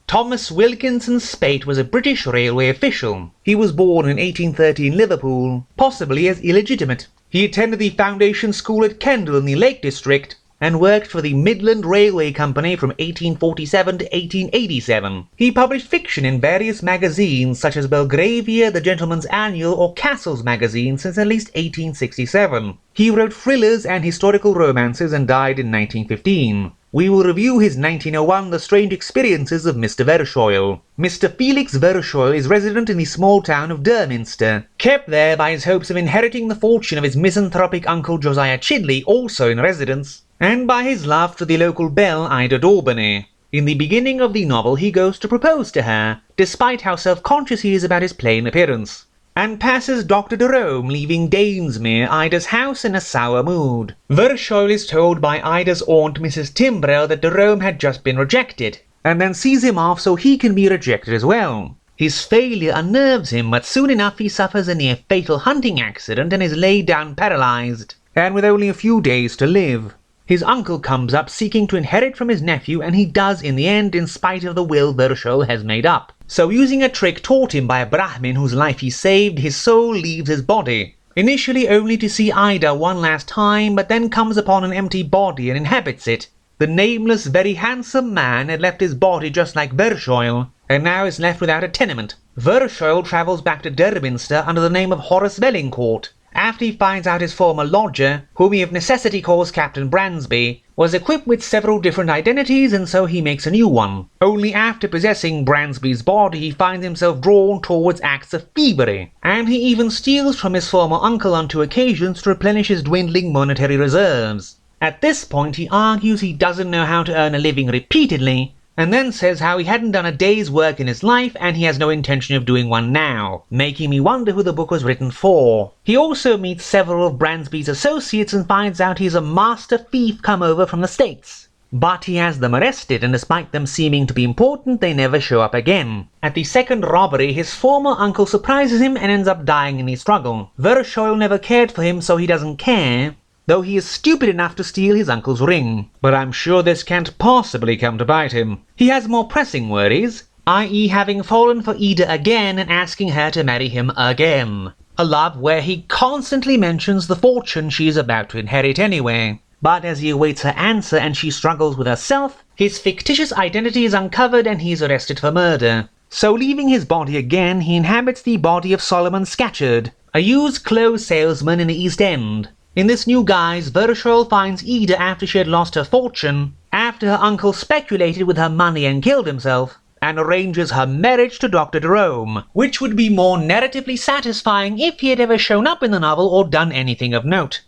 Thomas Wilkinson Speight was a British railway official. He was born in 1830 in Liverpool, possibly as illegitimate. He attended the Foundation School at Kendal in the Lake District, and worked for the Midland Railway Company from 1847 to 1887. He published fiction in various magazines such as Belgravia, The Gentleman's Annual, or Castle's magazine since at least 1867. He wrote thrillers and historical romances and died in 1915. We will review his 1901 The Strange Experiences of Mr. Verschoyle. Mr. Felix Verschoyle is resident in the small town of Derminster, kept there by his hopes of inheriting the fortune of his misanthropic uncle Josiah Chidley, also in residence, and by his love for the local belle Ida Daubeny. In the beginning of the novel he goes to propose to her, despite how self-conscious he is about his plain appearance, and passes Dr. Jerome, leaving Danesmere, Ida's house, in a sour mood. Verschoyle is told by Ida's aunt Mrs. Timbrell that Jerome had just been rejected, and then sees him off so he can be rejected as well. His failure unnerves him, but soon enough he suffers a near-fatal hunting accident and is laid down paralysed, and with only a few days to live. His uncle comes up seeking to inherit from his nephew, and he does in the end, in spite of the will Verschoyle has made up. So using a trick taught him by a Brahmin whose life he saved, his soul leaves his body, initially only to see Ida one last time, but then comes upon an empty body and inhabits it. The nameless, very handsome man had left his body just like Verschoyle, and now is left without a tenement. Verschoyle travels back to Derminster under the name of Horace Vaillancourt, after he finds out his former lodger, whom he of necessity calls Captain Bransby, was equipped with several different identities, and so he makes a new one. Only after possessing Bransby's body he finds himself drawn towards acts of thievery, and he even steals from his former uncle on 2 occasions to replenish his dwindling monetary reserves. At this point he argues he doesn't know how to earn a living repeatedly, and then says how he hadn't done a day's work in his life and he has no intention of doing one now, making me wonder who the book was written for. He also meets several of Bransby's associates and finds out he's a master thief come over from the States. But he has them arrested, and despite them seeming to be important, they never show up again. At the second robbery, his former uncle surprises him and ends up dying in the struggle. Verschoyle never cared for him, so he doesn't care, though he is stupid enough to steal his uncle's ring. But I'm sure this can't possibly come to bite him. He has more pressing worries, i.e. having fallen for Ida again and asking her to marry him again. A love where he constantly mentions the fortune she is about to inherit anyway. But as he awaits her answer and she struggles with herself, his fictitious identity is uncovered and he is arrested for murder. So leaving his body again, he inhabits the body of Solomon Scatcherd, a used clothes salesman in the East End. In this new guise, Verschoyle finds Ida after she had lost her fortune, after her uncle speculated with her money and killed himself, and arranges her marriage to Dr. Jerome, which would be more narratively satisfying if he had ever shown up in the novel or done anything of note.